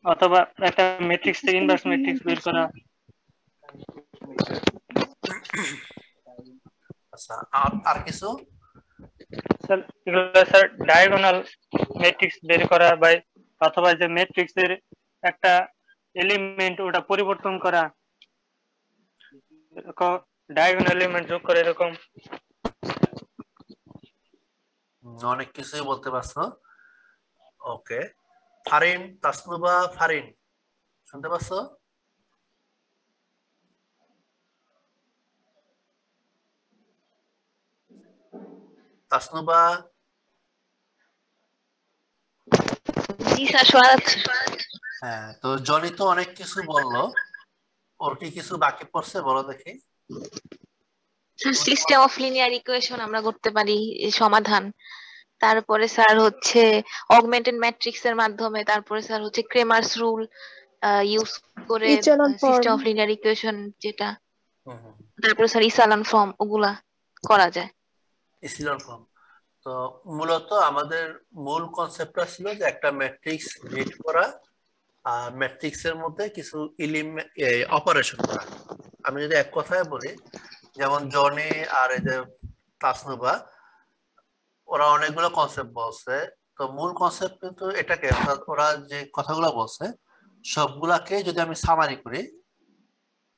অথবা একটা ম্যাট্রিক্স থেকে ইনভার্স ম্যাট্রিক্স বের করা। আচ্ছা, আর কিছু? স্যার এগুলো স্যার ডায়াগোনাল ম্যাট্রিক্স বের করা বা অথবা যে ম্যাট্রিক্সের একটা এলিমেন্ট ওটা পরিবর্তন করা, এরকম ডায়াগোনাল এলিমেন্ট যোগ করে এরকম। অনেক কিছুই বলতে পারছো। ওকে, ফারিন, তাসনুবা, ফারিন শুনতে পাচ্ছ? তাসনুবা? জি স্যার শোনা যাচ্ছে। হ্যাঁ, তো জনি তো অনেক কিছু বললো, ওর কি কিছু বাকি পড়ছে বলো দেখি। Sir system of linear equation আমরা করতে পারি এই সমাধান। তারপরে স্যার হচ্ছে অগমেন্টেড ম্যাট্রিক্স এর মাধ্যমে, তারপরে স্যার হচ্ছে ক্রেমার্স রুল ইউজ করে echelon system form. Of linear equation যেটা, হুম হুম, তারপরে স্যার ইসালন ফর্ম ওগুলা করা যায়। ইসিলন ফর্ম। তো মূলত আমাদের মূল কনসেপ্টটা ছিল যে একটা ম্যাট্রিক্স রিড করা আর ম্যাট্রিক্স এর মধ্যে কিছু অপারেশন করা। আমি যদি এক কথায় বলি, যেমন জনি আর এই যে তাসনুবা, ওরা অনেকগুলো কনসেপ্ট বলছে। তো মূল কনসেপ্ট কিন্তু এটাকে, অর্থাৎ ওরা যে কথাগুলো বলছে সবগুলাকে যদি আমি সামারি করি,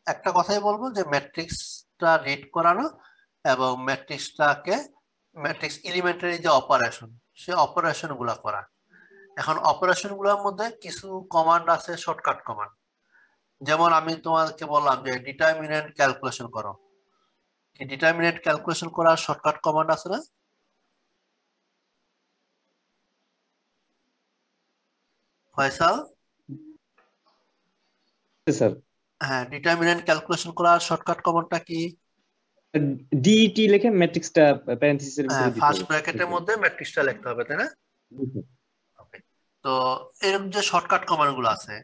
একটা কথাই বলবো যে ম্যাট্রিক্সটা রিড করানো এবং ম্যাট্রিক্স এলিমেন্টারি যে অপারেশন, সেই অপারেশন গুলা করা। এখন অপারেশন গুলোর মধ্যে কিছু কমান্ড আছে, শর্টকাট কমান্ড। যেমন আমি তোমাকে বললাম যে ডিটারমিনেন্ট ক্যালকুলেশন করো, কি ডিটারমিনেন্ট ক্যালকুলেশন করার শর্টকাট কমান্ড আছে না? ফয়সাল? স্যার হ্যাঁ, ডিটারমিনেন্ট ক্যালকুলেশন করার শর্টকাট কমান্ডটা কি? ডিটি লিখে ম্যাট্রিক্সটা প্যারেনথেসিসের ভিতরে দিতে ফার্স্ট হবে। ব্র্যাকেটের মধ্যে ম্যাট্রিক্সটা লিখতে হবে, তাই না? ওকে, তো এরকম যে শর্টকাট কমান্ড গুলো আছে,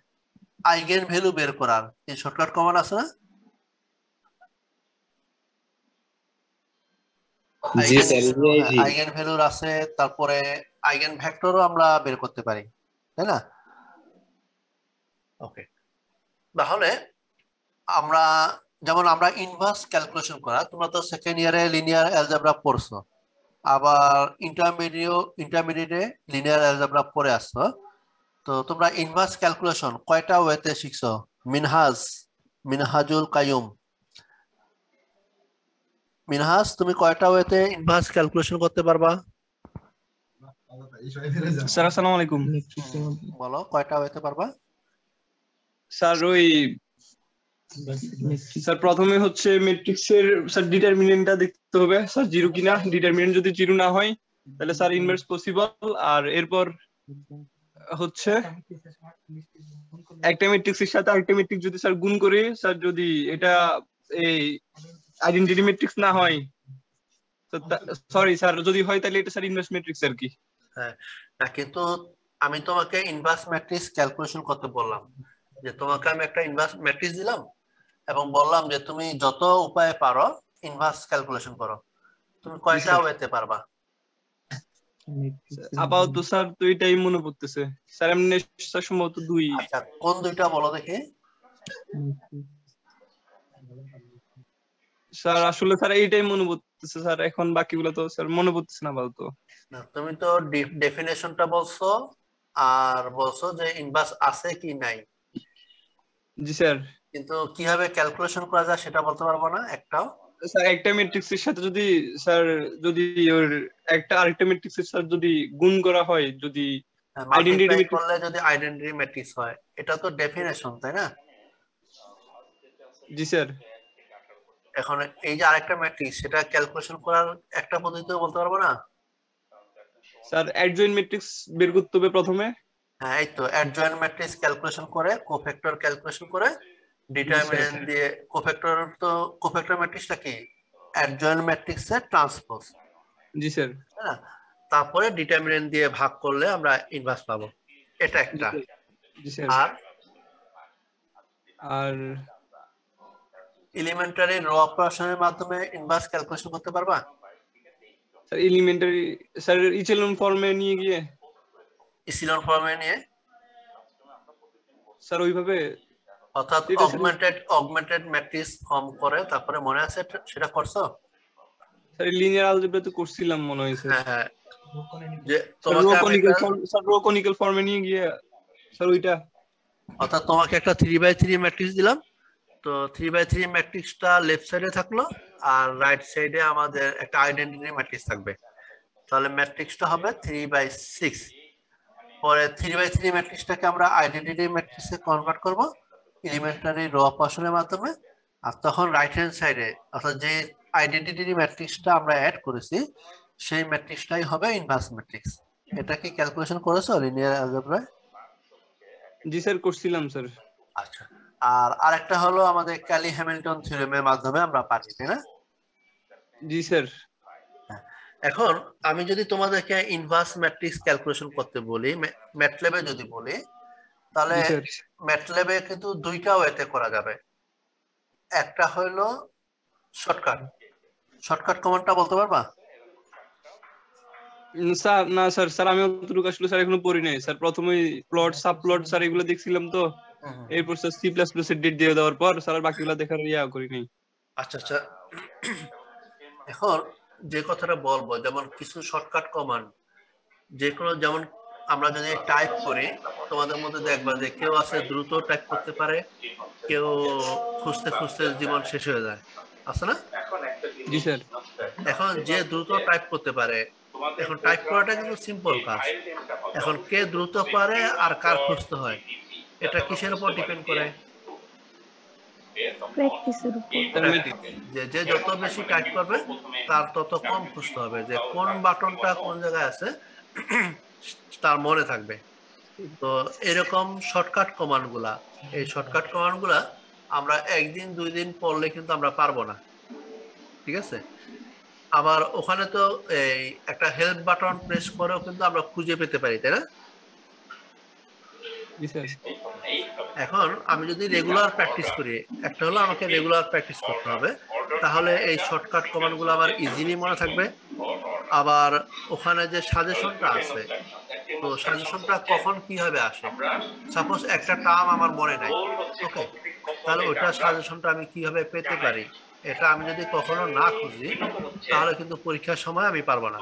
আইগেন ভ্যালু বের করার এই শর্টকাট কমান্ড আছে না? জি স্যার, জি। আইগেন ভ্যালুর আছে, তারপরে আইগেন ভেক্টরও আমরা বের করতে পারি, তাই না? ওকে, তাহলে আমরা যেমন আমরা ইনভার্স ক্যালকুলেশন করা, তোমরা তো সেকেন্ড ইয়ারে লিনিয়ার অ্যালজেব্রা পড়ছো, আবার ইন্টারমিডিয়েটে লিনিয়ার অ্যালজেব্রা পড়ে আসছো। তো তোমরা ইনভার্স ক্যালকুলেশন কয়টা ওয়েতে শিখছো? মিনহাজুল কাইয়ুম, মিনহাজ তুমি কয়টা ওয়েতে ইনভার্স ক্যালকুলেশন করতে পারবা? স্যার আসসালামু আলাইকুম। বলো কয়টা ওয়েতে পারবা? স্যার স্যার প্রথমে হচ্ছে ম্যাট্রিক্সের স্যার ডিটারমিনেন্টটা দেখতে হবে স্যার জিরো কিনা। ডিটারমিনেন্ট যদি জিরো না হয় তাহলে স্যার ইনভার্স পসিবল। আর এরপর হচ্ছে একটা ম্যাট্রিক্সের সাথে আরেকটা ম্যাট্রিক্স যদি স্যার গুণ করি, স্যার যদি এটা এই আইডেন্টিটি ম্যাট্রিক্স না হয়, সরি স্যার যদি হয় তাহলে এটা স্যার ইনভার্স ম্যাট্রিক্স আর কি। হ্যাঁ, না কিন্তু আমি তোমাকে ইনভার্স ম্যাট্রিক্স ক্যালকুলেশন করতে বললাম, যে তোমাকে আমি একটা ইনভার্স ম্যাট্রিক্স দিলাম এবং বললাম যে তুমি যত উপায়ে পারো ইনভার্স ক্যালকুলেশন করো। তুমি কয়টা ওয়েতে পারবা? আপাতত স্যার তো এটাই মনে পড়তেছে স্যার, এমনি স্যার সম্ভবত দুই। আচ্ছা, কোন দুইটা বলো দেখি। স্যার আসলে স্যার এইটাই মনে পড়তেছে স্যার, এখন বাকিগুলো তো স্যার মনে পড়তেছে না আপাতত। না, তুমি তো ডেফিনেশনটা বলছো আর বলছো যে ইনভার্স আছে কি নাই। জি স্যার। কিন্তু কিভাবে ক্যালকুলেশন করা যায় সেটা বলতে পারবো না একটাও। স্যার একটা ম্যাট্রিক্সের সাথে যদি স্যার যদি ওর একটা আরেকটা ম্যাট্রিক্সের সাথে যদি গুণ করা হয়, যদি আইডেন্টিটি মাল্টিপ্লাই ম্যাট্রিক্স করলে যদি আইডেন্টিটি ম্যাট্রিক্স হয়, এটা তো ডেফিনেশন, তাই না? জি স্যার। এখন এই যে আরেকটা ম্যাট্রিক্স, সেটা ক্যালকুলেশন করার একটা পদ্ধতিও বলতে পারবো না? স্যার অ্যাডজয়েন্ট ম্যাট্রিক্স বের করতে হবে প্রথমে। হ্যাঁ, এই তো অ্যাডজয়েন্ট ম্যাট্রিক্স ক্যালকুলেশন করে, কোফ্যাক্টর ক্যালকুলেশন করে, ডিটারমিনেন্ট দিয়ে কোফ্যাক্টর। তো কোফ্যাক্টর ম্যাট্রিক্সটা কি? অ্যাডজয়েন্ট ম্যাট্রিক্সের ট্রান্সপোজ। জি স্যার। হ্যাঁ, তারপরে ডিটারমিনেন্ট দিয়ে ভাগ করলে আমরা ইনভার্স পাবো, এটা একটা। জি স্যার। আর এলিমেন্টারি রো অপারেশনের মাধ্যমে ইনভার্স ক্যালকুলেশন করতে পারবা? স্যার এলিমেন্টারি স্যার ইচেলন ফর্মে নিয়ে গিয়ে ইসিলন ফর্মে নিয়ে স্যার ওইভাবে অর্থাৎ এটা স্যার অগমেন্টেড ম্যাট্রিক্স ফর্ম করে তারপরে মনে আছে সেটা করছো? লিনিয়ার অলজেব্রা তো করছিলাম মনে হয় স্যার। হ্যাঁ যে স্যার তোমাকে আমি রো কনিক্যাল ফর্মে নিয়ে গিয়ে স্যার ওইটা অর্থাৎ তোমাকে একটা 3x3 ম্যাট্রিক্স দিলাম, তো 3x3 ম্যাট্রিক্সটা লেফট সাইডে থাকলো আর রাইট সাইডে আমাদের একটা আইডেন্টিটি ম্যাট্রিক্স থাকবে, তাহলে ম্যাট্রিক্সটা হবে 3/6। পরে 3/3 ম্যাট্রিক্সটাকে আমরা আইডেন্টিটি ম্যাট্রিক্সে কনভার্ট করব এলিমেন্টারি রো অপারেশনের মাধ্যমে, আর তখন রাইট হ্যান্ড সাইডে অর্থাৎ যে আইডেন্টিটি ম্যাট্রিক্সটা আমরা অ্যাড করেছি সেই ম্যাট্রিক্সটাই হবে ইনভার্স ম্যাট্রিক্স। এটা কি ক্যালকুলেশন করেছো লিনিয়ার অ্যালজেব্রায়? জি স্যার করছিলাম স্যার। আচ্ছা, আর আরেকটা হলো আমাদের ক্যালি হ্যামিল্টন থিওরেমের মাধ্যমে আমরা পারি, তাই না? জি স্যার। এখন আমি যদি তোমাদেরকে ইনভার্স ম্যাট্রিক্স ক্যালকুলেশন করতে বলি ম্যাটল্যাবে যদি বলি, তাহলে ম্যাটল্যাবে কিন্তু দুইটা ওয়েতে করা যাবে। একটা হলো শর্টকাট কমান্ডটা বলতে পারবা? স্যার না স্যার আমি অতটুকু আসলে স্যার এখনো পড়ি নাই স্যার। প্রথমেই প্লট সাবপ্লট স্যার এগুলো দেখছিলাম, তো এরপর স্যার সি প্লাস প্লাস এর ডেট দিয়ে দেওয়ার পর স্যার বাকিগুলো দেখার করি নাই। আচ্ছা, এখন যে কথাটা বলবো, যেমন কিছু শর্টকাট কমান্ড যে কোনো, যেমন আমরা যদি টাইপ করি তোমাদের মধ্যে দেখবা যে কেউ আছে দ্রুত টাইপ করতে পারে, কেউ খুঁজতে খুঁজতে জীবন শেষ হয়ে যায়, আছে না? জি স্যার। এখন যে দ্রুত টাইপ করতে পারে, এখন টাইপ করাটা কিন্তু সিম্পল কাজ। এখন কে দ্রুত পারে আর কার খুঁজতে হয়, এটা কিসের উপর ডিপেন্ড করে? প্র্যাকটিসের উপর। যে যত বেশি টাইপ করবে তার তত কম খুঁজতে হবে, যে কোন বাটনটা কোন জায়গায় আছে তার মনে থাকবে। তো এরকম শর্টকাট কমান্ড গুলা, এই শর্টকাট কমান্ড গুলা আমরা একদিন দুই দিন পড়লে কিন্তু আমরা পারবো না, ঠিক আছে? আবার ওখানে তো এই একটা হেল্প বাটন প্রেস করেও কিন্তু আমরা খুঁজে পেতে পারি, তাই না? এখন আমি যদি রেগুলার প্র্যাকটিস করি, একটা হলো আমাকে রেগুলার প্র্যাকটিস করতে হবে, তাহলে এই শর্টকাট কমান্ডগুলো আমার ইজিলি মনে থাকবে। আবার ওখানে যে সাজেশনটা আছে, তো সাজেশনটা কখন কিভাবে আসে, সাপোজ একটা টার্ম আমার মনে নাই, ওকে, তাহলে ওইটা সাজেশনটা আমি কিভাবে পেতে পারি, এটা আমি যদি কখনো না খুঁজি তাহলে কিন্তু পরীক্ষার সময় আমি পারবো না।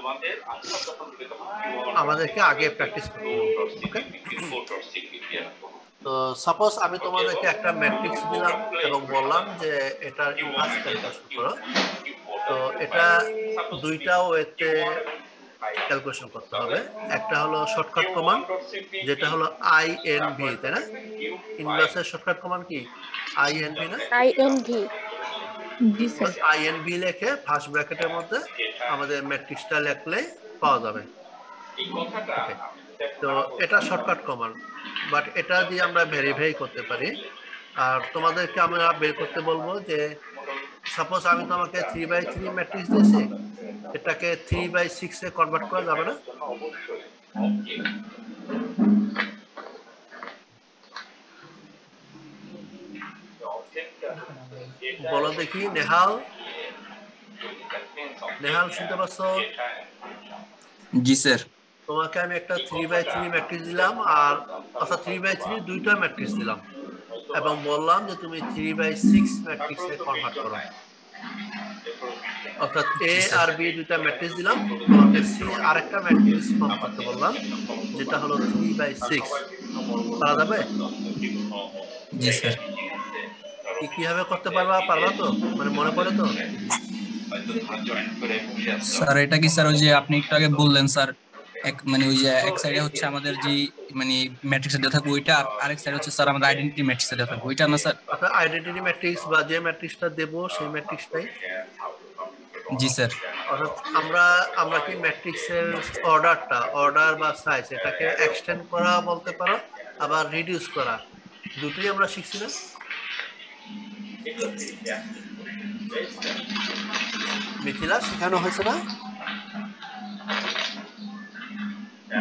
আমাদেরকে আগে প্র্যাকটিস করতে হবে, ওকে? তো সাপোজ আমি তোমাদেরকে একটা ম্যাট্রিক্স দিলাম এবং বললাম যে এটার ইনভার্স ক্যালকুলেশন করো, তো এটা দুইটা ওয়েতে ক্যালকুলেশন করতে হবে। একটা হলো শর্টকাট কমান্ড, যেটা হলো INV, তাই না? ইনভার্সের শর্টকাট কমান্ড কি INV না? INV। জি স্যার। INV লিখে ফার্স্ট ব্র্যাকেটের মধ্যে আমাদের ম্যাট্রিক্সটা লিখলে পাওয়া যাবে। তো এটা শর্টকাট কমান্ড, বাট এটা দিয়ে আমরা ভেরিফাই করতে পারি। আর তোমাদেরকে আমরা বের করতে বলবো যে সাপোজ আমি তোমাকে 3/3 ম্যাট্রিক্স দিয়েছি, এটাকে 3/6 এ কনভার্ট করা যাবে না? বলো দেখি নেহাল শুনতে পাচ্ছ? জি স্যার। তোমাকে আমি একটা 3/3 ম্যাট্রিক্স দিলাম, আর অর্থাৎ 3/3 দুইটা ম্যাট্রিক্স দিলাম এবং বললাম যে তুমি 3/6 ম্যাট্রিক্সে কনভার্ট করো। অর্থাৎ A আর B দুইটা ম্যাট্রিক্স দিলাম, তোমাকে C আরেকটা ম্যাট্রিক্স ফর্ম করতে বললাম, যেটা হলো 3/6। পারা যাবে? জি স্যার। কিভাবে করতে পারবা তো? মানে মনে পড়ে তো? স্যার এটা কি স্যার ওই যে আপনি একটু আগে বললেন স্যার, এক মানে ওই যে এক সাইডে হচ্ছে আমাদের যে মানে ম্যাট্রিক্সের দেওয়া থাকবে ওইটা, আর আরেক সাইডে হচ্ছে স্যার আমাদের আইডেন্টিটি ম্যাট্রিক্সের দেওয়া থাকবে ওইটা না স্যার? অর্থাৎ আইডেন্টিটি ম্যাট্রিক্স বা যে ম্যাট্রিক্সটা দেবো সেই ম্যাট্রিক্সটাই। জি স্যার। অর্থাৎ আমরা কি ম্যাট্রিক্সের অর্ডার বা সাইজ, এটাকে এক্সটেন্ড করা বলতে পারো, আবার রিডিউস করা, দুটোই আমরা শিখছি না? মিথিলা শেখানো হয়েছে না?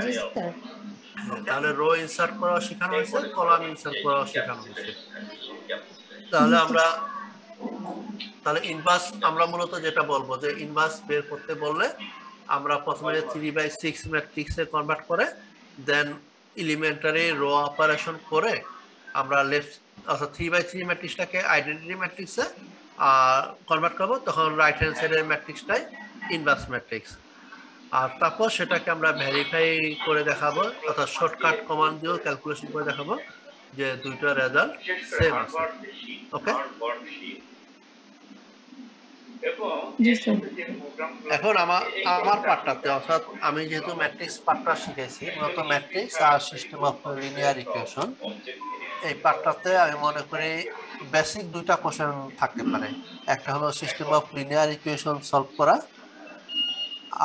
জি স্যার। তাহলে রো ইনসার্ট করা শেখানো হয়েছে, কলাম ইনসার্ট করা শেখানো হয়েছে। তাহলে ইনভার্স আমরা মূলত যেটা বলবো যে ইনভার্স বের করতে বললে আমরা প্রথমে 3/6 ম্যাট্রিক্সে কনভার্ট করে দেন এলিমেন্টারি রো অপারেশন করে আমরা লেফট অর্থাৎ 3/3 ম্যাট্রিক্সটাকে আইডেন্টিটি ম্যাট্রিক্সে কনভার্ট করব, তখন রাইট হ্যান্ড সাইডের ম্যাট্রিক্সটাই ইনভার্স ম্যাট্রিক্স। আর তারপর সেটাকে আমরা ভেরিফাই করে দেখাবো, অর্থাৎ শর্টকাট কমান্ড দিয়েও ক্যালকুলেশন করে দেখাবো যে দুইটা রেজাল্ট সেম আছে। ওকে, জি স্যার। এখন আমার পার্টটাতে, অর্থাৎ আমি যেহেতু ম্যাট্রিক্স পার্টটা শিখেছি, মূলত ম্যাট্রিক্স আর সিস্টেম অফ লিনিয়ার ইকুয়েশন, এই পার্টটাতে আমি মনে করি বেসিক দুইটা কোশ্চেন থাকতে পারে। একটা হলো system of linear equation solve করা,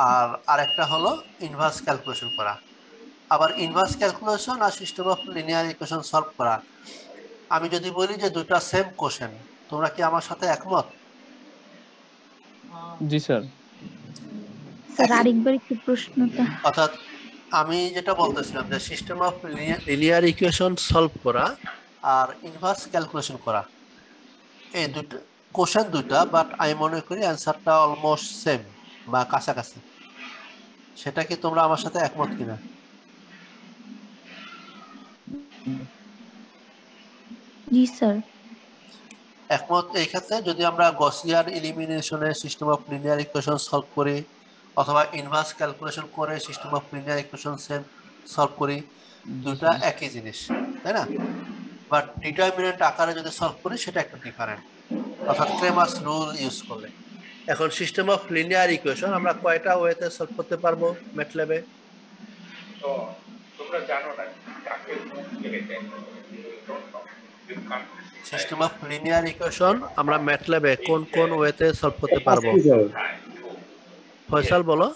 আর আরেকটা হলো ইনভার্স ক্যালকুলেশন করা। আবার ইনভার্স ক্যালকুলেশন আর system of linear equation solve করা, আমি যদি বলি যে দুইটা সেম কোশ্চেন, তোমরা কি আমার সাথে একমত? জি স্যার। স্যার আরেকবার একটু প্রশ্নটা। অর্থাৎ আমি যেটা বলতেছিলাম যে system of linear equation solve করা আর ইনভার্স ক্যালকুলেশন করা, এই দুটো কোশ্চেন দুইটা, বাট আমি মনে করি অ্যান্সারটা অলমোস্ট সেম বা কাছাকাছি। সেটা কি তোমরা আমার সাথে একমত কিনা? জি স্যার। একমত। এই ক্ষেত্রে যদি আমরা গসিয়ান এলিমিনেশনে system of linear equation solve করি অথবা ইনভার্স ক্যালকুলেশন করে system of linear equation same solve করি, দুটা একই জিনিস, তাই না? বাট ডিটারমিনেন্ট আকারে যদি সলভ করি সেটা একটু ডিফারেন্ট, অর্থাৎ ক্রেমার্স রুল ইউজ করলে। এখন সিস্টেম অফ লিনিয়ার ইকুয়েশন আমরা কয়টা ওয়েতে সলভ করতে পারবো ম্যাটল্যাবে? তো তোমরা জানো না কাকে লিখেছে সিস্টেম অফ লিনিয়ার ইকুয়েশন আমরা ম্যাটল্যাবে কোন কোন ওয়েতে সলভ করতে পারবো? ফয়সাল বলো।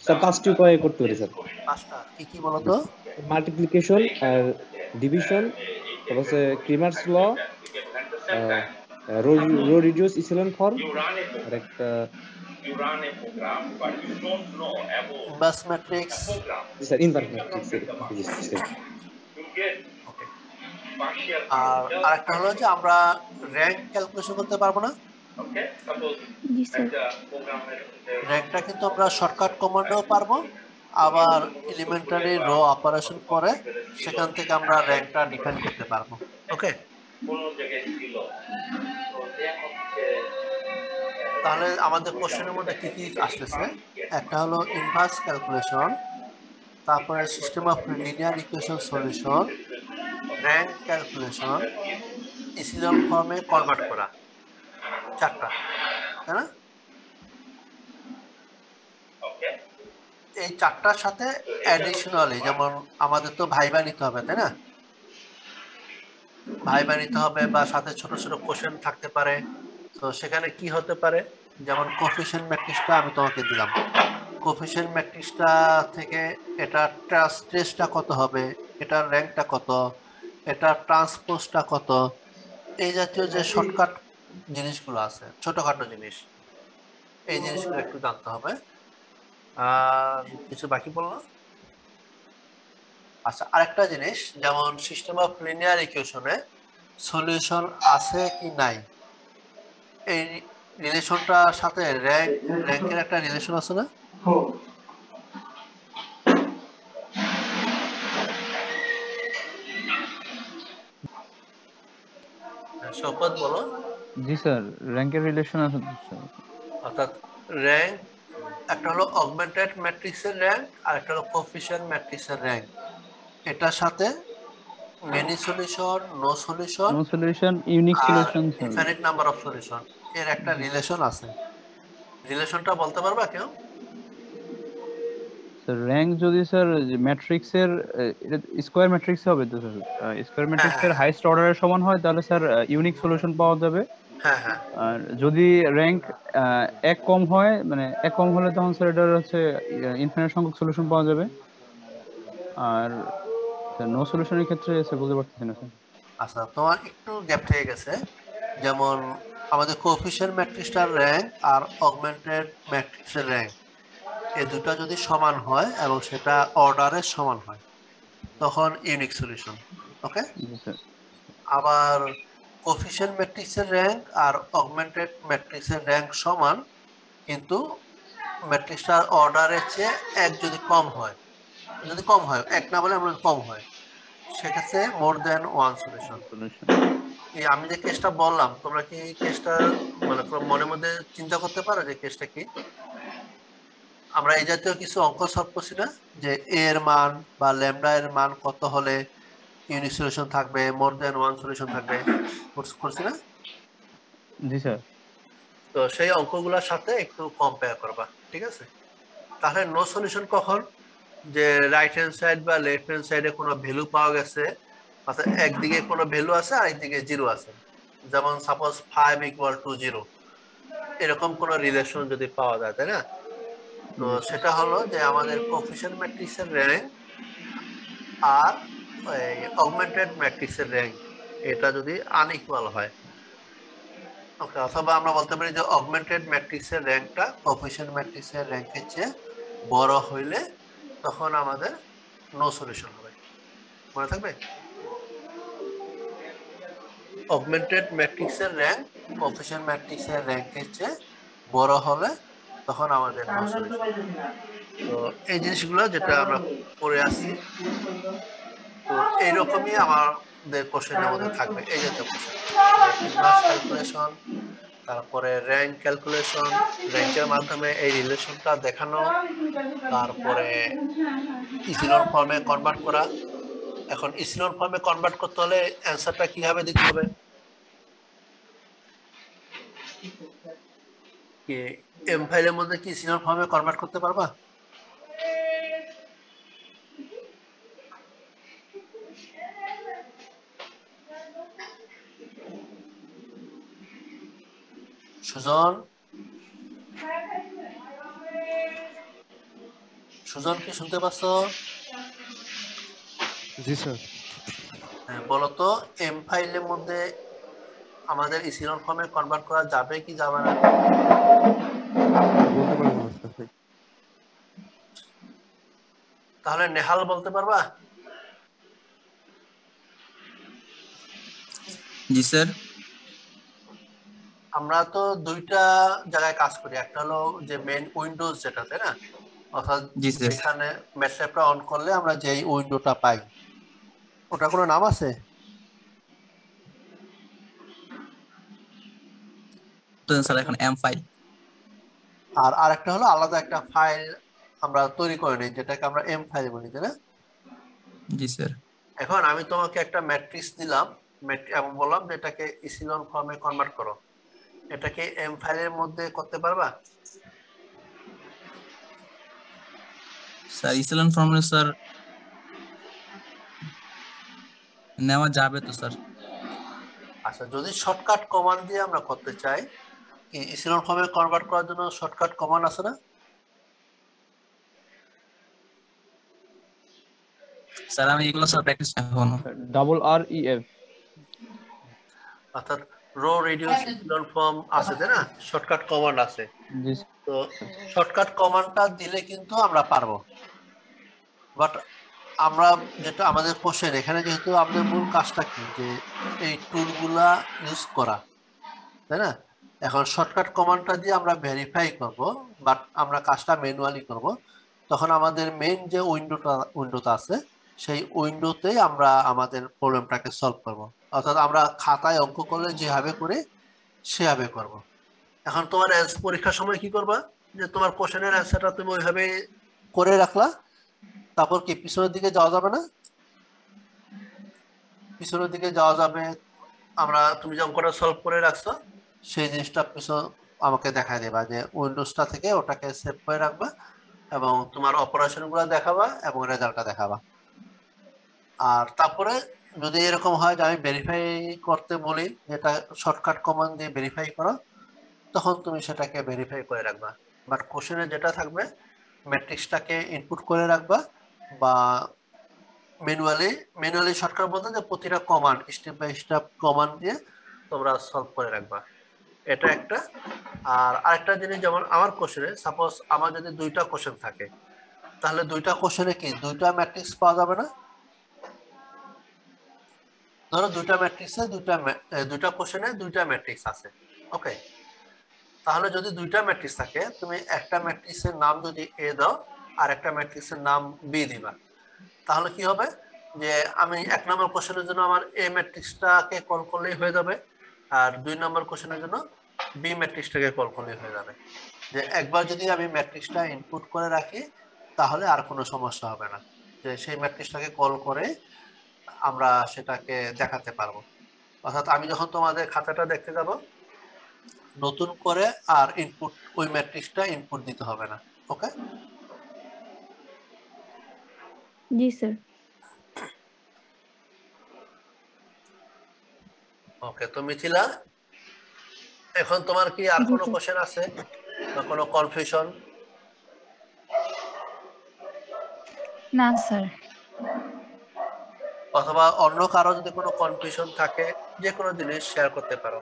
স্যার পাঁচটি উপায়ে করতে পারি স্যার। পাঁচটা কি কি বলো তো? মাল্টিপ্লিকেশন আর ডিভিশন, তারপর হচ্ছে ক্রেমার্স ল, রো রিডিউস ইচেলন ফর্ম, আর একটা you run a program but you don't know about inverse matrix. Sir inverse matrix you get partial আর আরেকটা হলো যে আমরা র্যাঙ্ক ক্যালকুলেশন করতে পারবো না? okay suppose G sir. the program র্যাঙ্কটা কিন্তু আমরা শর্টকাট কমান্ডেও পারবো, আবার এলিমেন্টারি রো অপারেশন করে সেখান থেকে আমরা র্যাঙ্কটা ডিফাইন করতে পারবো। ওকে, কোন জায়গায় ছিল তো এখন তাহলে আমাদের কোশ্চেনের মধ্যে কি কি আসতেছে? একটা হলো ইনভার্স ক্যালকুলেশন, তারপরে system of linear equation solution, rank calculation, echelon ফর্মে কনভার্ট করা, চারটা, তাই না? এই চারটার সাথে অ্যাডিশনালি যেমন আমাদের তো ভাইবা নিতে হবে, তাই না? ভাইবা নিতে হবে বা সাথে ছোট ছোট কোশ্চেন থাকতে পারে। তো সেখানে কি হতে পারে, যেমন কোফিশিয়েন্ট ম্যাট্রিক্সটা আমি তোমাকে দিলাম, কোফিশিয়েন্ট ম্যাট্রিক্সটা থেকে এটা ট্রেসটা কত হবে, এটার র্যাঙ্কটা কত, এটা ট্রান্সপোজটা কত, এই জাতীয় যে শর্টকাট জিনিসগুলো আছে, ছোটখাটো জিনিস, এই জিনিসগুলো একটু জানতে হবে। আর কিছু বাকি বললাম। আচ্ছা, আরেকটা জিনিস, যেমন সিস্টেম অফ লিনিয়ার ইকুয়েশনে সলিউশন আছে কি নাই, এই রিলেশনটার সাথে র্যাঙ্কের একটা রিলেশন আছে না? শপথ বলো। জি স্যার, র্যাঙ্কের রিলেশন আছে অর্থাৎ র্যাঙ্ক একটা হলো অগমেন্টেড ম্যাট্রিক্সের র্যাঙ্ক আর একটা হলো কোফিশিয়েন্ট ম্যাট্রিক্সের র্যাঙ্ক, এটার সাথে many solution, no solution, unique solution, infinite number of solution এর একটা রিলেশন আছে। রিলেশনটা বলতে পারবা কেউ? স্যার র্যাঙ্ক যদি স্যার ম্যাট্রিক্সের এটা স্কয়ার ম্যাট্রিক্স হবে তো স্যার, স্কয়ার ম্যাট্রিক্সের হাইয়েস্ট অর্ডারের সমান হয় তাহলে স্যার ইউনিক সলিউশন পাওয়া যাবে। হ্যাঁ হ্যাঁ। আর যদি র্যাঙ্ক এক কম হয়, মানে এক কম হলে তখন স্যার এটার হচ্ছে ইনফিনিট সংখ্যক সলিউশন পাওয়া যাবে। আর নো সলিউশনের ক্ষেত্রে স্যার বলতে পারতেছি না স্যার। আচ্ছা, তোমার একটু গ্যাপ থেকে গেছে। যেমন আমাদের কোফিশিয়েন্ট ম্যাট্রিক্সটার র্যাঙ্ক আর অগমেন্টেড ম্যাট্রিক্সের র্যাঙ্ক এই দুটো যদি সমান হয় এবং সেটা অর্ডারের সমান হয় তখন ইউনিক সলিউশন। ওকে, আবার কোফিশিয়েন্ট ম্যাট্রিক্সের র্যাঙ্ক আর অগমেন্টেড ম্যাট্রিক্সের র্যাঙ্ক সমান, কিন্তু ম্যাট্রিক্সটার অর্ডারের চেয়ে এক যদি কম হয়, এক না বলে আমরা কম হয়, সেক্ষেত্রে মোর দেন ওয়ান সলিউশন। এই আমি যে কেসটা বললাম, তোমরা কি কেসটা মানে মনের মধ্যে চিন্তা করতে পারো যে কেসটা কি? আমরা এই জাতীয় কিছু অঙ্ক সলভ করছি না, যে এ এর মান বা ল্যামডা এর মান কত হলে ইউনিক সলিউশন থাকবে, মোর দেন ওয়ান সলিউশন থাকবে, করছি না? জি স্যার। তো সেই অঙ্কগুলোর সাথে একটু কম্পেয়ার করবা, ঠিক আছে? তাহলে নো সলিউশন কখন? যে রাইট হ্যান্ড সাইড বা লেফট হ্যান্ড সাইডে কোনো ভ্যালু পাওয়া গেছে, অর্থাৎ একদিকে কোনো ভ্যালু আছে আর একদিকে জিরো আছে, যেমন সাপোজ 5 = 0, এরকম কোনো রিলেশন যদি পাওয়া যায়, তাই না? তো সেটা হলো যে আমাদের কোএফিশিয়েন্ট ম্যাট্রিক্সের র্যাঙ্ক আর অগমেন্টেড ম্যাট্রিক্সের র্যাঙ্ক এটা যদি আনইকুয়াল হয়, ওকে, অথবা আমরা বলতে পারি যে অগমেন্টেড ম্যাট্রিক্সের র্যাঙ্কটা কোএফিশিয়েন্ট ম্যাট্রিক্সের র্যাঙ্কের চেয়ে বড় হইলে তখন আমাদের নো সলিউশন হবে। মনে থাকবে? অগমেন্টেড ম্যাট্রিক্সের র্যাঙ্ক কোএফিশিয়েন্ট ম্যাট্রিক্সের র্যাঙ্কের চেয়ে বড় হলে তখন আমাদের নো সলিউশন। তো এই জিনিসগুলো যেটা আমরা পড়ে আসছি, তো এইরকমই আমাদের কোশ্চেনের মধ্যে থাকবে, এই জাতীয় কোশ্চেন, ইনভার্স ক্যালকুলেশন, তারপরে র্যাঙ্ক ক্যালকুলেশন, র্যাঙ্কের মাধ্যমে এই রিলেশনটা দেখানো, তারপরে ইচিলন ফর্মে কনভার্ট করা। এখন ইচিলন ফর্মে কনভার্ট করতে হলে অ্যানসারটা কিভাবে দিতে হবে? কি এম ফাইলের মধ্যে কি ইচিলন ফর্মে কনভার্ট করতে পারবা? সুজন, সুজন কি শুনতে পাচ্ছ? জি স্যার। হ্যাঁ, বলতো এম ফাইলের মধ্যে আমাদের ইচিলন ফর্মে কনভার্ট করা যাবে কি যাবে না? বলতে পারবো না স্যার। তাহলে নেহাল বলতে পারবা? জি স্যার। আমরা তো দুইটা জায়গায় কাজ করি, একটা হলো যে মেইন উইন্ডোজ যেটা, তাই না? অর্থাৎ জি স্যার। যেখানে ম্যাটল্যাবটা অন করলে আমরা যেই উইন্ডোটা পাই, ওটা কোনো নাম আছে? তো স্যার এখন এম ফাইল। আর আরেকটা হলো আলাদা একটা ফাইল আমরা তৈরি করে নিই, যেটাকে আমরা এম ফাইল বলি, তাই না? জি স্যার। এখন আমি তোমাকে একটা ম্যাট্রিক্স দিলাম এবং বললাম যে এটাকে ইচিলন ফর্মে কনভার্ট করো, এটাকে এম ফাইলের মধ্যে করতে পারবা? স্যার ইসিলন ফর্মে স্যার নেওয়া যাবে তো স্যার? আচ্ছা, যদি শর্টকাট কমান্ড দিয়ে আমরা করতে চাই, কি ইচিলন ফর্মে কনভার্ট করার জন্য শর্টকাট কমান্ড আছে না? স্যার আমি এগুলো স্যার প্র্যাকটিস এখনো। RREF, অর্থাৎ রো রেডিউস ইচিলন ফর্ম আছে, তাই না? শর্টকাট কমান্ড আছে। জি তো শর্টকাট কমান্ডটা দিলে কিন্তু আমরা পারবো, বাট আমরা যেটা আমাদের কোশ্চেন এখানে, যেহেতু আমাদের মূল কাজটা কি, যে এই টুলগুলা ইউজ করা, তাই না? এখন শর্টকাট কমান্ডটা দিয়ে আমরা ভেরিফাই করব, বাট আমরা কাজটা ম্যানুয়ালি করব, তখন আমাদের মেইন যে উইন্ডোটা আছে সেই উইন্ডোতেই আমরা আমাদের প্রবলেমটাকে সলভ করব। অর্থাৎ আমরা খাতায় অঙ্ক করলে যেভাবে করে সেভাবে করব। এখন তোমার পরীক্ষার সময় কি করবা, যে তোমার কোশ্চেনের অ্যান্সারটা তুমি ওইভাবে করে রাখলা, তারপর কি পিছনের দিকে যাওয়া যাবে না? পিছনের দিকে যাওয়া যাবে, তুমি যে অঙ্কটা সলভ করে রাখছো সেই জিনিসটা পিছন আমাকে দেখায় দেবা, যে উইন্ডোজটা থেকে ওটাকে সেভ করে রাখবা এবং তোমার অপারেশনগুলো দেখাবা এবং রেজাল্টটা দেখাবা। আর তারপরে যদি এরকম হয় যে আমি ভেরিফাই করতে বলি, যেটা শর্টকাট কমান্ড দিয়ে ভেরিফাই করো, তখন তুমি সেটাকে ভেরিফাই করে রাখবা। বাট কোশ্চেনে যেটা থাকবে, ম্যাট্রিক্সটাকে ইনপুট করে রাখবা, বা ম্যানুয়ালি শর্টকাট বলতে যে প্রতিটা command step by step command দিয়ে তোমরা সলভ করে রাখবা, এটা একটা। আর আরেকটা জিনিস, যেমন আমার কোশ্চেনে সাপোজ আমার যদি দুইটা কোশ্চেন থাকে, তাহলে দুইটা কোশ্চেনে কি দুইটা ম্যাট্রিক্স পাওয়া যাবে না? ধরো দুইটা ম্যাট্রিক্সে দুইটা কোশ্চেনে দুইটা ম্যাট্রিক্স আছে, ওকে। তাহলে যদি দুইটা ম্যাট্রিক্স থাকে, তুমি একটা ম্যাট্রিক্সের নাম যদি এ দাও আর একটা ম্যাট্রিক্সের নাম বি দিবা, তাহলে কি হবে, যে আমি 1 নম্বর কোশ্চেনের জন্য আমার এ ম্যাট্রিক্সটাকে কল করলেই হয়ে যাবে, আর 2 নম্বর কোশ্চেনের জন্য বি ম্যাট্রিক্সটাকে কল করলেই হয়ে যাবে। যে একবার যদি আমি ম্যাট্রিক্সটা ইনপুট করে রাখি তাহলে আর কোনো সমস্যা হবে না, যে সেই ম্যাট্রিক্সটাকে কল করে আমরা সেটাকে দেখাতে পারবো। অর্থাৎ আমি যখন তোমাদের খাতাটা দেখতে যাব নতুন করে আর ইনপুট ওই ম্যাট্রিক্সটা ইনপুট দিতে হবে না। ওকে? জি স্যার। ওকে, তো মিথিলা এখন তোমার কি আর জি কোনো স্যার। কোশ্চেন আছে বা কোনো কনফিউশন? না স্যার। অথবা অন্য কারো যদি কোনো কনফিউশন থাকে যে কোনো জিনিস শেয়ার করতে পারো।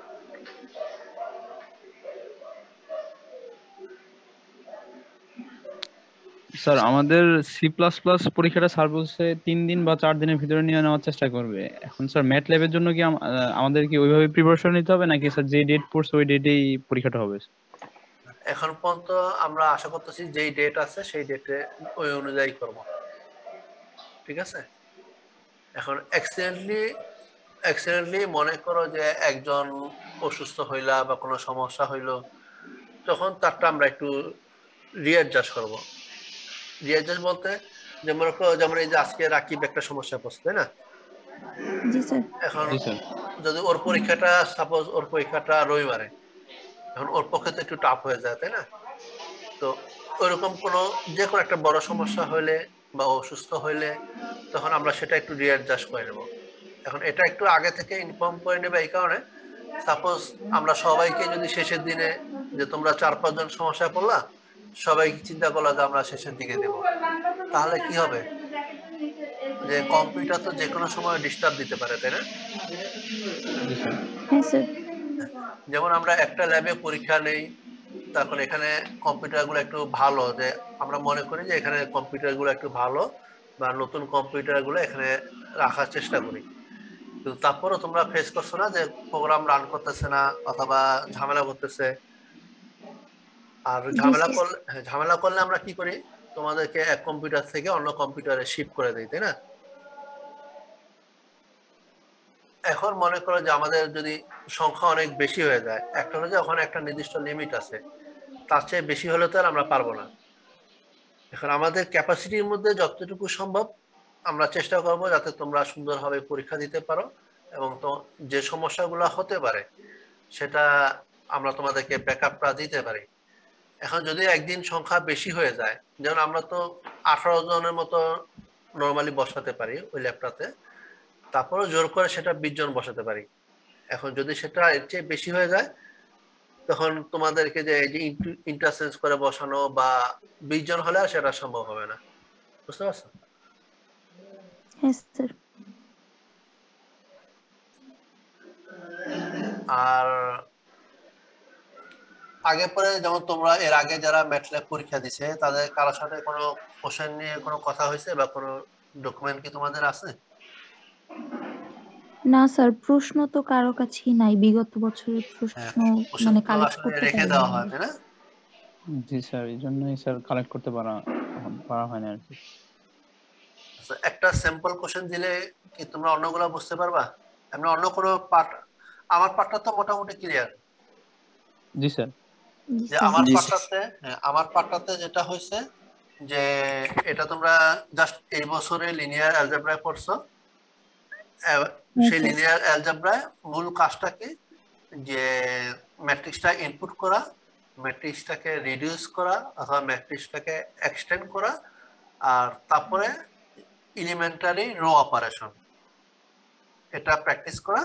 স্যার আমাদের সি প্লাস প্লাস পরীক্ষাটা স্যার বলছে 3 দিন বা 4 দিনের ভিতরে নিয়ে নেওয়ার চেষ্টা করবে। এখন স্যার ম্যাট ল্যাবের জন্য কি আমাদের কি ওইভাবে প্রিপারেশন নিতে হবে নাকি স্যার যে ডেট পড়ছে ওই ডেটেই পরীক্ষাটা হবে? এখন পর্যন্ত আমরা আশা করতেছি যেই ডেট আছে সেই ডেটে ওই অনুযায়ী করব। ঠিক আছে? এখন অ্যাক্সিডেন্টলি মনে করো যে একজন অসুস্থ হইলা বা কোনো সমস্যা হইলো, তখন তারটা আমরা একটু রিঅ্যাডজাস্ট করব। রিঅ্যাডজাস্ট বলতে যেমন এই যে আজকে রাকিব একটা সমস্যা পড়ছে, তাই না? জি স্যার। এখন যদি ওর পরীক্ষাটা সাপোজ ওর পরীক্ষাটা রবিবারে, এখন ওর পক্ষে তো একটু টাফ হয়ে যায়, তাই না? তো ওইরকম যে কোনো একটা বড় সমস্যা হইলে বা অসুস্থ হইলে তখন আমরা সেটা একটু রিঅ্যাডজাস্ট করে নেব। এখন এটা একটু আগে থেকে ইনফর্ম করে নেবে এই কারণে, সাপোজ আমরা সবাইকে যদি শেষের দিনে, যে তোমরা 4-5 জন সমস্যায় পড়লা, সবাই চিন্তা করলো যে আমরা শেষের দিকে দেব, তাহলে কি হবে? যে কম্পিউটার তো যে কোনো সময় ডিস্টার্ব দিতে পারে, তাই না? হ্যাঁ স্যার। যেমন আমরা একটা ল্যাবে পরীক্ষা নেই, তখন এখানে কম্পিউটারগুলো একটু ভালো, যে আমরা মনে করি যে এখানে কম্পিউটারগুলো একটু ভালো বা নতুন কম্পিউটারগুলো এখানে রাখার চেষ্টা করি, কিন্তু তারপরও তোমরা ফেস করছো না যে প্রোগ্রাম রান করতেছে না অথবা ঝামেলা করতেছে। আর ঝামেলা করলে আমরা কি করি, তোমাদেরকে এক কম্পিউটার থেকে অন্য কম্পিউটারে শিফট করে দিই, তাই না? এখন মনে করো যে আমাদের যদি সংখ্যা অনেক বেশি হয়ে যায়, একটা হলো যে ওখানে একটা নির্দিষ্ট লিমিট আছে, তার চেয়ে বেশি হলে তো আর আমরা পারবো না। এখন আমাদের ক্যাপাসিটির মধ্যে যতটুকু সম্ভব আমরা চেষ্টা করব যাতে তোমরা সুন্দরভাবে পরীক্ষা দিতে পারো, এবং তো যে সমস্যাগুলো হতে পারে সেটা আমরা তোমাদেরকে ব্যাকআপটা দিতে পারি। এখন যদি একদিন সংখ্যা বেশি হয়ে যায়, যেমন আমরা তো 18 জনের মতো নরমালি বসাতে পারি ওই ল্যাবটাতে, তারপরে জোর করে সেটা 20 জন বসাতে পারি। এখন যদি সেটা এর চেয়ে বেশি হয়ে যায় তখন তোমাদেরকে যে এই যে ইন্টারচেঞ্জ করে বসানো বা 20 জন হলে আর সেটা সম্ভব হবে না। বুঝতে পারছো? হ্যাঁ স্যার। আর আগে পরে যেমন তোমরা এর আগে যারা ম্যাটল্যাব পরীক্ষা দিছে তাদের কারোর সাথে কোনো কোশ্চেন নিয়ে কোনো কথা হয়েছে বা কোনো ডকুমেন্ট কি তোমাদের আছে? না স্যার, প্রশ্ন তো কারো কাছেই নাই, বিগত বছরের প্রশ্ন মানে কালেক্ট করতে রেখে দেওয়া হয়, তাই না? জি স্যার, এই জন্যই স্যার কালেক্ট করতে পারা হয় না আর কি। একটা স্যাম্পল কোশ্চেন দিলে কি তোমরা অন্যগুলো বুঝতে পারবা? আমরা অন্য কোনো পার্ট, আমার পার্টটা তো মোটামুটি ক্লিয়ার। জি স্যার। যে আমার পার্টটাতে যেটা হয়েছে যে এটা তোমরা জাস্ট এই বছরে লিনিয়ার অ্যালজেব্রায় পড়ছো, সেই লিনিয়ার অ্যালজেব্রায় মূল কাজটা কি, যে ম্যাট্রিক্সটা ইনপুট করা, ম্যাট্রিক্সটাকে রিডিউস করা অথবা ম্যাট্রিক্সটাকে এক্সটেন্ড করা, আর তারপরে এলিমেন্টারি রো অপারেশন এটা প্র্যাকটিস করা,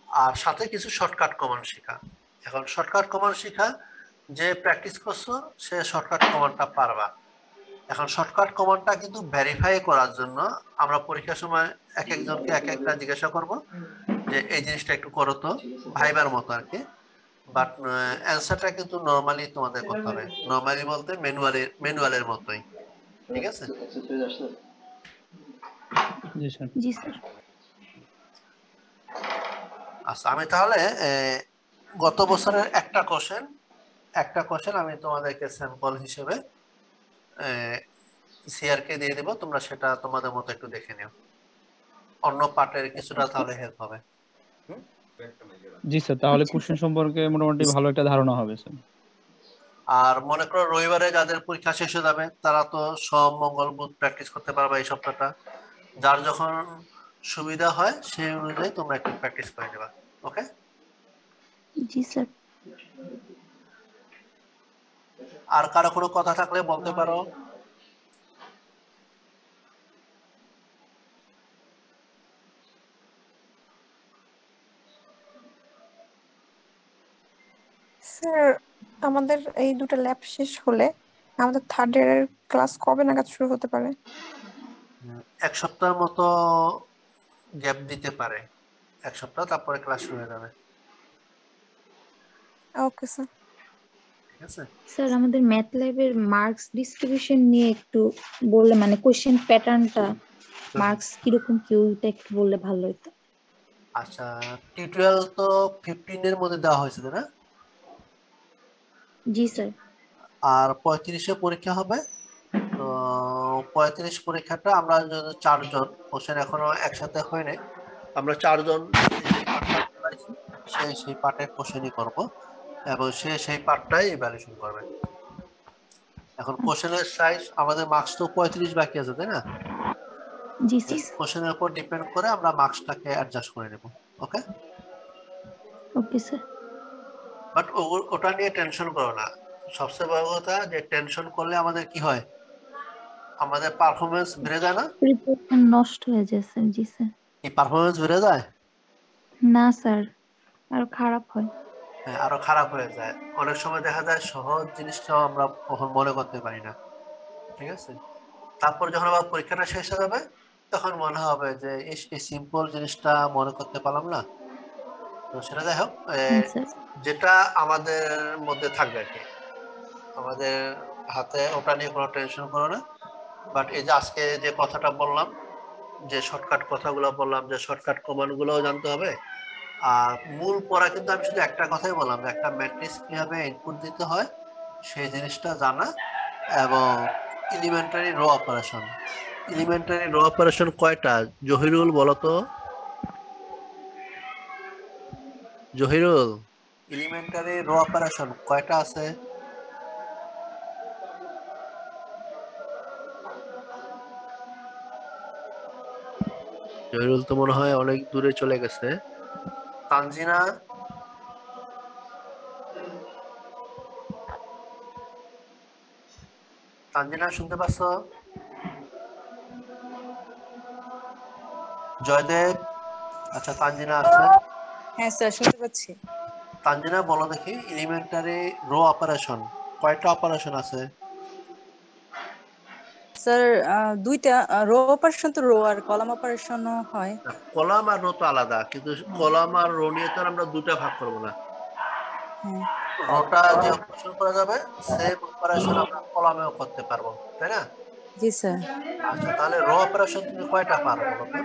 আর সাথে কিছু শর্টকাট কমান্ড শেখা। এখন শর্টকাট কমান্ড শেখা, যে প্র্যাকটিস করছো সে শর্টকাট কমান্ডটা পারবা। এখন শর্টকাট কমান্ডটা কিন্তু ভেরিফাই করার জন্য আমরা পরীক্ষার সময় এক একজনকে এক একটা জিজ্ঞাসা করব যে এই জিনিসটা একটু করো তো, ভাইবার মতো আর কি, বাট অ্যান্সারটা কিন্তু নরমালি তোমাদের করতে হবে। নরমালি বলতে ম্যানুয়ালের মতোই, ঠিক আছে? জি স্যার। আচ্ছা, আমি তাহলে গত বছরের একটা কোশ্চেন আমি তোমাদেরকে স্যাম্পল হিসেবে সিআরকে দিয়ে দেব, তোমরা সেটা তোমাদের মতো একটু দেখে নিও। অন্য পার্টের কিছুটা তাহলে হেল্প হবে। জি স্যার, তাহলে কোশ্চেন সম্পর্কে মোটামুটি ভালো একটা ধারণা হবে স্যার। আর মনে করো রবিবারে যাদের পরীক্ষা শেষ হয়ে যাবে তারা তো সব মঙ্গল বুধ প্র্যাকটিস করতে পারবে এই সপ্তাহটা, যার যখন সুবিধা হয় সেই অনুযায়ী তোমরা একটু প্র্যাকটিস করে নেবা। ওকে? জি স্যার। আর কারো কোনো কথা থাকলে বলতে পারো। স্যার আমাদের এই দুটো ল্যাব শেষ হলে আমাদের থার্ড ইয়ারের ক্লাস কবে নাগাদ শুরু হতে পারে? এক সপ্তাহের মতো গ্যাপ দিতে পারে, এক সপ্তাহ, তারপরে ক্লাস শুরু হয়ে যাবে। Okay sir. ঠিক আছে স্যার আমাদের ম্যাথ ল্যাবের মার্কস ডিস্ট্রিবিউশন নিয়ে একটু বললে, মানে কোশ্চেন প্যাটার্নটা মার্কস কিরকম কি, ওইটা একটু বললে ভালো হতো। আচ্ছা, টিউটোরিয়াল তো 15 এর মধ্যে দেওয়া হয়েছিল না? জি স্যার। আর 35-এ পরীক্ষা হবে। তো 35 পরীক্ষাটা আমরা যদি 4 জন, কোশ্চেন এখনো একসাথে হয়নি, আমরা 4 জন সেই পার্টের কোশ্চেনই করব এবং সেই পার্টটাই ইভ্যালুয়েশন করবে। এখন কোশ্চেনের সাইজ, আমাদের মার্কস তো 35 বাকি আছে, তাই না? জি স্যার। কোশ্চেনের উপর ডিপেন্ড করে আমরা মার্কসটাকে অ্যাডজাস্ট করে নেব। ওকে? Okay sir. বাট ওটা নিয়ে টেনশন করো না। সবচেয়ে বড় কথা যে টেনশন করলে আমাদের কি হয়, আমাদের পারফরমেন্স বেড়ে যায় না? প্রিপারেশন নষ্ট হয়ে যায় স্যার। জি স্যার। এই পারফরমেন্স বেড়ে যায় না স্যার, আরো খারাপ হয়। হ্যাঁ, আরো খারাপ হয়ে যায়। অনেক সময় দেখা যায় সহজ জিনিসটাও আমরা কখন মনে করতে পারি না। ঠিক আছে? তারপর যখন আবার পরীক্ষাটা শেষ হয়ে যাবে তখন মনে হবে যে এই সিম্পল জিনিসটা মনে করতে পারলাম না। তো সেটা যাই হোক, যেটা আমাদের মধ্যে থাকবে আর কি, আমাদের হাতে, ওটা নিয়ে কোনো টেনশন করো না। বাট এই যে আজকে যে কথাটা বললাম, যে শর্টকাট কথাগুলো বললাম, যে শর্টকাট কমান্ড গুলোও জানতে হবে। আর মূল পড়া কিন্তু আমি শুধু একটা কথাই বললাম, যে একটা ম্যাট্রিক্স কিভাবে ইনপুট দিতে হয় সেই জিনিসটা জানা, এবং elementary row operation. Elementary row operation কয়টা জহিরুল বলো তো? জহিরুল, এলিমেন্টারি রো অপারেশন কয়টা আছে? জহিরুল তো মনে হয় অনেক দূরে চলে গেছে। তানজিনা, তানজিনা শুনতে পাচ্ছ? জয়দেব, আচ্ছা তানজিনা আছে। হ্যাঁ স্যার শুনতে পাচ্ছি। তানজিনা বলো দেখি, এলিমেন্টারি রো অপারেশন কয়টা অপারেশন আছে? স্যার দুইটা। রো অপারেশন তো রো আর কলাম অপারেশনও হয়। কলাম আর রো তো আলাদা, কিন্তু কলাম আর রো নিয়ে তো আমরা দুটা ভাগ করব না। রোটা যে অপারেশন করা যাবে সেম অপারেশন আমরা কলামেও করতে পারবো, তাই না? জি স্যার। আচ্ছা, তাহলে রো অপারেশন তুমি কয়টা পারো বলো তো?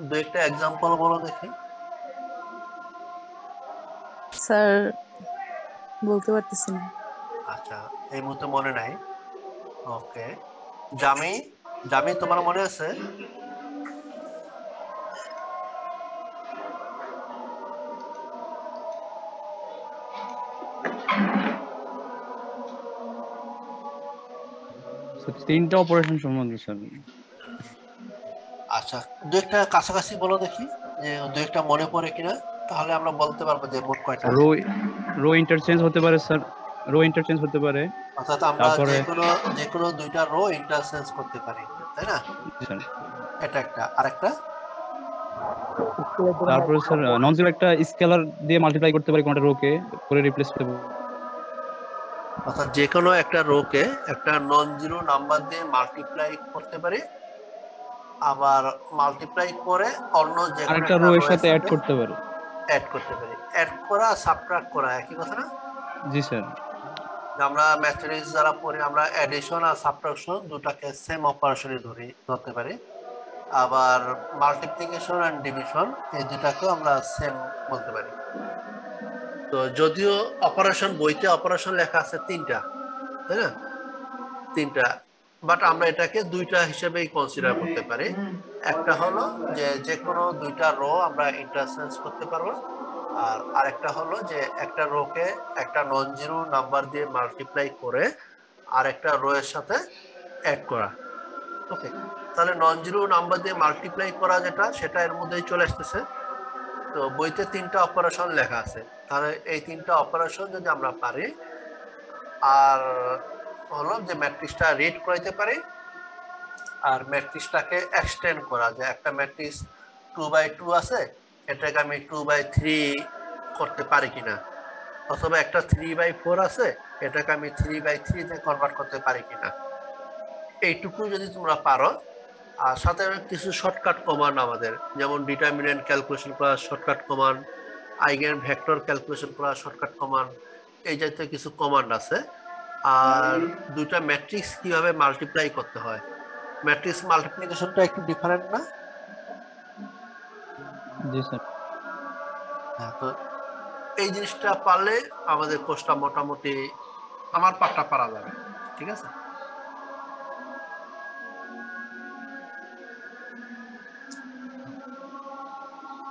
দু একটা एग्जांपल বলো দেখি। স্যার বলতে পারতেছি না। আচ্ছা, এই মুহূর্তে মনে নাই। ওকে, জামি, জামি তোমার মনে আছে? তিনটা অপারেশন সম্বন্ধে স্যার। আচ্ছা, দু একটা কাছাকাছি বলো দেখি, যে দু একটা মনে পড়ে কিনা, তাহলে আমরা বলতে পারবো যে মোট কয়টা। রো ইন্টারচেঞ্জ হতে পারে স্যার, রো ইন্টারচেঞ্জ হতে পারে। অর্থাৎ আমরা যে কোনো দুইটা রো ইন্টারচেঞ্জ করতে পারি, তাই না? এটা একটা। আরেকটা তারপরে স্যার নন জিরো একটা স্কেলার দিয়ে মাল্টিপ্লাই করতে পারি কোনটা রোকে করে রিপ্লেস করতে পারি। অর্থাৎ যে কোনো একটা রোকে একটা নন জিরো নাম্বার দিয়ে মাল্টিপ্লাই করতে পারি, আবার মাল্টিপ্লাই করে অন্য যে কোনো একটা রো এর সাথে অ্যাড করতে পারি। অ্যাড করা, সাবট্রাক্ট করা একই কথা না? জি স্যার। আমরা ম্যাথমেটিক্স যারা পড়ি আমরা অ্যাডিশন আর সাবট্রাকশন দুটাকে সেম অপারেশনে ধরতে পারি। আবার মাল্টিপ্লিকেশন এন্ড ডিভিশন এই দুটাকেও আমরা সেম বলতে পারি। তো যদিও অপারেশন বইতে অপারেশন লেখা আছে তিনটা, তাই না? তিনটা, বাট আমরা এটাকে দুইটা হিসেবেই কনসিডার করতে পারি। একটা হলো যে যে কোনো দুইটা রো আমরা ইন্টারচেঞ্জ করতে পারবো, আর আরেকটা হলো যে একটা রোকে একটা নন জিরো নাম্বার দিয়ে মাল্টিপ্লাই করে আর একটা রো এর সাথে অ্যাড করা। ওকে, তাহলে নন জিরো নাম্বার দিয়ে মাল্টিপ্লাই করা যেটা, সেটা এর মধ্যেই চলে আসতেছে। তো বইতে তিনটা অপারেশন লেখা আছে, তাহলে এই তিনটা অপারেশন যদি আমরা পারি, আর হলো যে ম্যাট্রিক্সটা রিড করাইতে পারি, আর ম্যাট্রিক্সটাকে এক্সটেন্ড করা, যে একটা ম্যাট্রিক্স 2/2 আছে, এটাকে আমি 2/3 করতে পারি কিনা, অথবা একটা 3/4 আছে, এটাকে আমি 3/3 তে কনভার্ট করতে পারি কিনা, এইটুকু যদি তোমরা পারো। আর সাথে কিছু শর্টকাট কমান্ড আমাদের, যেমন ডিটারমিনেন্ট ক্যালকুলেশন করা shortcut command, eigen vector calculation করা শর্টকাট কমান্ড, এই জাতীয় কিছু কমান্ড আছে। আর দুইটা ম্যাট্রিক্স কিভাবে মাল্টিপ্লাই করতে হয়, ম্যাট্রিক্স মাল্টিপ্লিকেশনটা একটু ডিফারেন্ট না? জি স্যার। হ্যাঁ, তো এই জিনিসটা পারলে আমাদের কোর্সটা মোটামুটি আমার পাঠটা পারা যাবে। ঠিক আছে,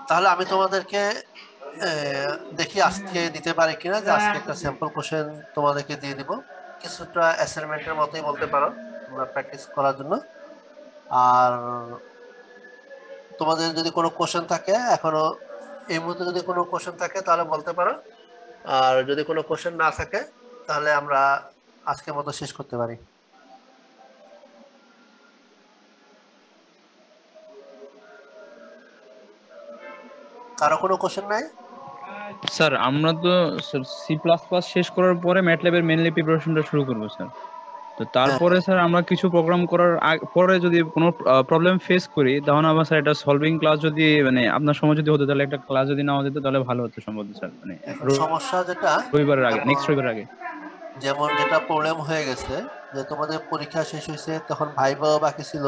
তাহলে আমি তোমাদেরকে দেখি আজকে দিতে পারি কিনা, যে আজকে একটা স্যাম্পল কোশ্চেন তোমাদেরকে দিয়ে দিব, কিছুটা অ্যাসাইনমেন্টের মতোই বলতে পারো তোমরা প্র্যাকটিস করার জন্য। আর তোমাদের যদি কোনো কোশ্চেন থাকে, এখনো এই মুহূর্তে যদি কোনো কোশ্চেন থাকে তাহলে বলতে পারো, আর যদি কোনো কোশ্চেন না থাকে তাহলে আমরা আজকের মতো শেষ করতে পারি। কারো কোনো কোশ্চেন নাই? স্যার আমরা তো সি প্লাস প্লাস শেষ করার পরে ম্যাটল্যাবের মেইনলি প্রিপারেশনটা শুরু করব স্যার। তো তারপরে স্যার আমরা কিছু প্রোগ্রাম করার পরে যদি কোনো প্রবলেম ফেস করি, তখন আবার স্যার এটা সলভিং ক্লাস যদি মানে আপনার সময় যদি হতো, তাহলে একটা ক্লাস যদি নাও যেত তাহলে ভালো হতো সম্ভবত স্যার। মানে সমস্যা যেটা রবিবারের আগে, নেক্সট রবিবারের আগে, যেমন যেটা প্রবলেম হয়ে গেছে যে তোমাদের পরীক্ষা শেষ হয়েছে, তখন ভাইভাও বাকি ছিল,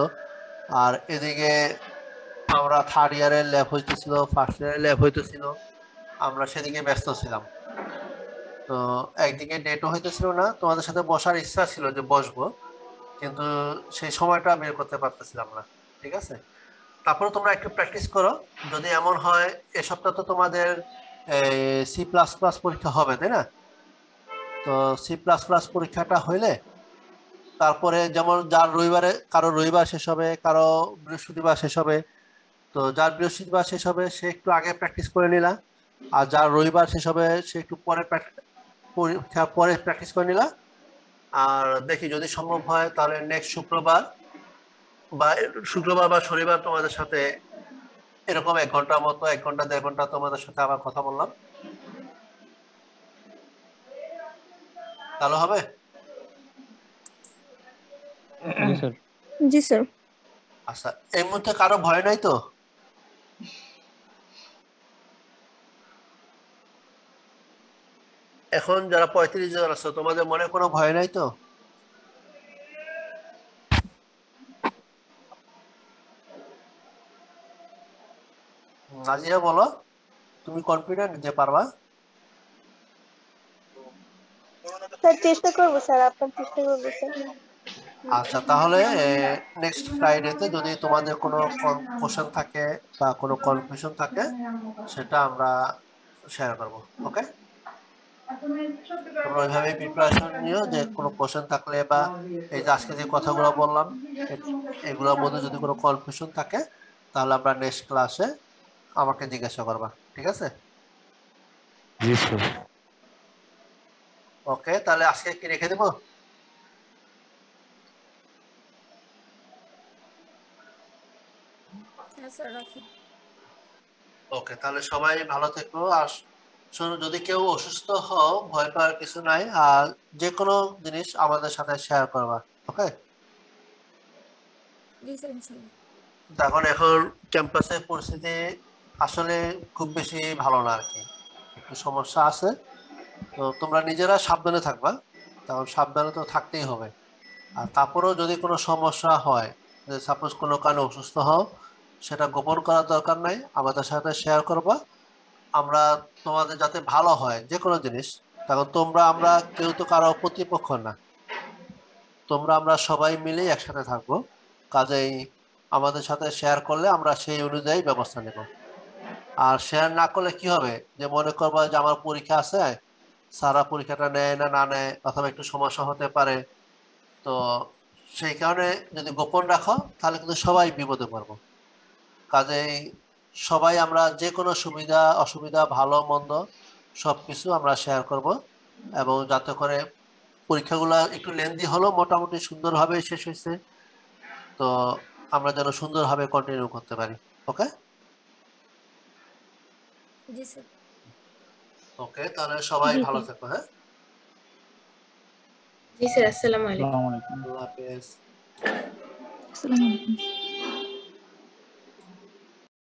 আর এদিকে আমরা থার্ড ইয়ারের ল্যাব হইতেছিল, ফার্স্ট ইয়ারের ল্যাব হইতেছিল, আমরা সেদিকে ব্যস্ত ছিলাম। তো একদিকে ডেটও হইতেছিল না, তোমাদের সাথে বসার ইচ্ছা ছিল যে বসবো, কিন্তু সেই সময়টা বের করতে পারতেছিলাম না। ঠিক আছে, তারপরে তোমরা একটু প্র্যাকটিস করো। যদি এমন হয়, এ সপ্তাহ তো তোমাদের সি প্লাস প্লাস পরীক্ষা হবে, তাই না? তো সি প্লাস প্লাস পরীক্ষাটা হইলে তারপরে যেমন যার রবিবারে, কারো রবিবার শেষ হবে, কারো বৃহস্পতিবার শেষ হবে, তো যার বৃহস্পতিবার শেষ হবে সে একটু আগে প্র্যাকটিস করে নিলা, আর যার রবিবার শেষ হবে সে একটু পরে পরীক্ষা পরে প্র্যাকটিস করে নিলা। আর দেখি যদি সম্ভব হয় তাহলে নেক্সট শুক্রবার বা শনিবার তোমাদের সাথে এরকম 1 ঘন্টার মতো, 1 ঘন্টা 1.5 ঘন্টা তোমাদের সাথে আবার কথা বললাম, তাহলে হবে? জি স্যার। জি স্যার। আচ্ছা, এই মুহূর্তে কারো ভয় নাই তো? এখন যারা 35 জন আছো, তোমাদের মনে কোনো ভয় নাই তো? নাজিরা বলো, তুমি কনফিডেন্ট যে পারবা? স্যার চেষ্টা করব স্যার, আপনার চেষ্টা করব স্যার। আচ্ছা, তাহলে নেক্সট ফ্রাইডেতে যদি তোমাদের কোনো কোশ্চেন থাকে বা কোনো কনফিউশন থাকে, সেটা আমরা শেয়ার করব। ওকে, তোমরা ওইভাবে প্রিপারেশন নিও, যে কোনো কোশ্চেন থাকলে বা এই যে আজকে যে কথাগুলো বললাম এগুলোর মধ্যে যদি কোনো কনফিউশন থাকে, তাহলে আমরা নেক্সট ক্লাসে আমাকে জিজ্ঞাসা করবা। ঠিক আছে? জি স্যার। ওকে, তাহলে আজকে কি রেখে দেবো? ওকে, তাহলে সবাই ভালো থেকো। আর শোনো, যদি কেউ অসুস্থ হও, ভয় পাওয়ার কিছু নাই, আর যে কোনো জিনিস আমাদের সাথে শেয়ার করবা। ওকে, এখন ক্যাম্পাসের পরিস্থিতি আসলে খুব বেশি ভালো না আর কি, একটু সমস্যা আছে। তো তোমরা নিজেরা সাবধানে থাকবা, তখন সাবধানে তো থাকতেই হবে। আর তারপরেও যদি কোনো সমস্যা হয়, যে সাপোজ কোনো কারণে অসুস্থ হও, সেটা গোপন করার দরকার নাই, আমাদের সাথে শেয়ার করবা। আমরা তোমাদের যাতে ভালো হয় যে কোনো জিনিস, তখন আমরা কেউ তো কারো প্রতিপক্ষ না, তোমরা আমরা সবাই মিলে একসাথে থাকবো, কাজেই আমাদের সাথে শেয়ার করলে আমরা সেই অনুযায়ী ব্যবস্থা নেব। আর শেয়ার না করলে কি হবে, যে মনে করবো যে আমার পরীক্ষা আছে, সারা পরীক্ষাটা নেয় না না নেয়, অথবা একটু সমস্যা হতে পারে, তো সেই কারণে যদি গোপন রাখো তাহলে কিন্তু সবাই বিপদে পড়বো। কাজেই সবাই আমরা যে কোনো সুবিধা অসুবিধা ভালো মন্দ সবকিছু আমরা শেয়ার করব, এবং যাতে করে পরীক্ষাগুলো একটু লেন্দি হলো মোটামুটি সুন্দরভাবে শেষ হয়েছে, তো আমরা যেন সুন্দরভাবে কন্টিনিউ করতে পারি। ওকে জি স্যার। ওকে, তাহলে সবাই জি ভালো স্যার। থেকো। হ্যাঁ, জি স্যার, আসসালামু আলাইকুম। আল্লাহ হাফেজ। আসসালামু আলাইকুম।